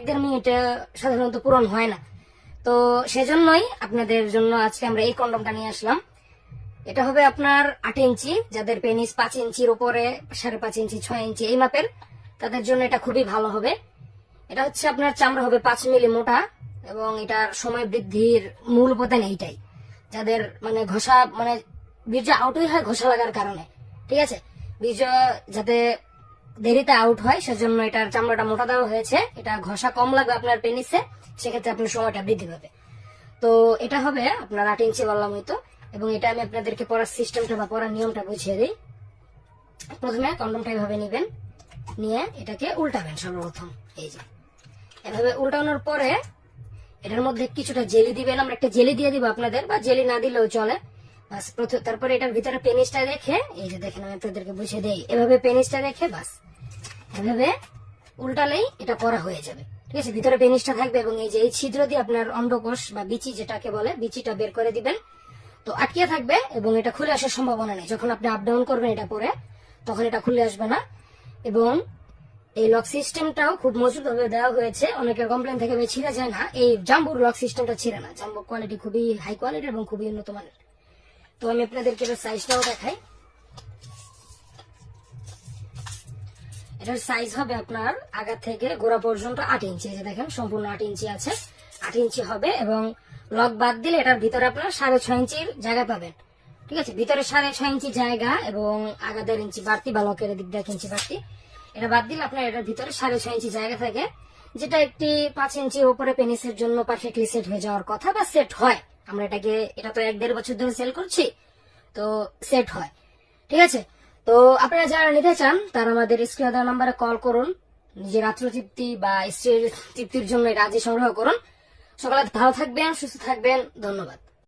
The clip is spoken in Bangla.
1-1.5 মিনিটে সাধারণত পূরণ হয় না। তো সেজন্যই আপনাদের জন্য আজকে আমরা এই কন্ডমটা নিয়ে আসলাম। এটা হবে আপনার 8 ইঞ্চি, যাদের পেনিস 5 ইঞ্চির উপরে, 5.5 ইঞ্চি, 6 ইঞ্চি এই মাপের, তাদের জন্য এটা খুবই ভালো হবে। এটা হচ্ছে আপনার চামড়া হবে 5 মিলি মোটা, এবং এটার সময় বৃদ্ধির মূল উপাদান এইটাই। যাদের মানে ঘষা মানে বীর্য আউটই হয় ঘষা লাগার কারণে, ঠিক আছে, বীর্য যাতে দেরিতে আউট হয় সেজন্য এটার চামড়াটা মোটা দেওয়া হয়েছে। এটা ঘষা কম লাগবে আপনার পেনিসে, সেক্ষেত্রে আপনার সময়টা বৃদ্ধি পাবে। তো এটা হবে আপনার 8 ইঞ্চি বললাম হয়তো। এবং এটা আমি আপনাদেরকে পড়ার সিস্টেমটা বা পড়ার নিয়মটা বুঝিয়ে দিই। প্রথমে কন্ডমটা এভাবে নিবেন, নিয়ে এটাকে উল্টাবেন সর্বপ্রথম। এই যে এভাবে উল্টানোর পরে এটার মধ্যে কিছুটা জেলি দিবেন। আমরা একটা জেলি দিয়ে দিব আপনাদের, বা জেলি না দিলেও চলে। বাস তারপরে এটার ভিতরে পেনিসটা রেখে, এই যে দেখেন আমি আপনাদেরকে বুঝিয়ে দেই, এভাবে পেনিসটা রেখে বাস এভাবে উল্টালেই এটা করা হয়ে যাবে, ঠিক আছে। ভিতরে পেনিসটা থাকবে এবং এই যে এই ছিদ্র দিয়ে আপনার অন্ডকোষ বা বিচি যেটাকে বলে, বিচিটা বের করে দিবেন। তো আটকিয়ে থাকবে এবং এটা খুলে আসার সম্ভাবনা নেই। যখন আপনি আপ ডাউন করবেন এটা পরে, তখন এটা খুলে আসবে না। এবং এই লক সিস্টেমটাও খুব মজবুত ভাবে দেওয়া হয়েছে। অনেকের কমপ্লেন থেকে ছিঁড়ে যায় না, এই জাম্বুর লক সিস্টেমটা ছিঁড়ে না। জাম্বুর কোয়ালিটি খুবই হাই কোয়ালিটি এবং খুবই উন্নত মানের। তো আমি আপনাদেরকে এটার সাইজটাও দেখাই। এটার সাইজ হবে আপনার আগা থেকে গোড়া পর্যন্ত 8 ইঞ্চি। এই যে দেখেন সম্পূর্ণ 8 ইঞ্চি আছে, 8 ইঞ্চি হবে। এবং লক বাদ দিলে এটার ভিতরে আপনার 6.5 ইঞ্চির জায়গা পাবেন, ঠিক আছে। ভিতরে 6.5 ইঞ্চি জায়গা এবং আগা 1.5 ইঞ্চি বাড়তি, বা লকের দিক 1 ইঞ্চি বাড়তি। এটা বাদ দিলে আপনার এটার ভিতরে 6.5 ইঞ্চি জায়গা থাকে, যেটা একটি 5 ইঞ্চির উপরে পেনিসের জন্য পারফেক্টলি সেট হয়ে যাওয়ার কথা, বা সেট হয়। আমরা এটা তো 1-1.5 বছর ধরে সেল করছি, তো সেট হয়, ঠিক আছে। তো আপনারা যারা নিতে চান তারা আমাদের স্ক্রিনে দেওয়া নাম্বারে কল করুন। নিজের আত্মতৃপ্তি বা স্ত্রীর তৃপ্তির জন্য এটা আজই সংগ্রহ করুন। সকালে ভালো থাকবেন, সুস্থ থাকবেন। ধন্যবাদ।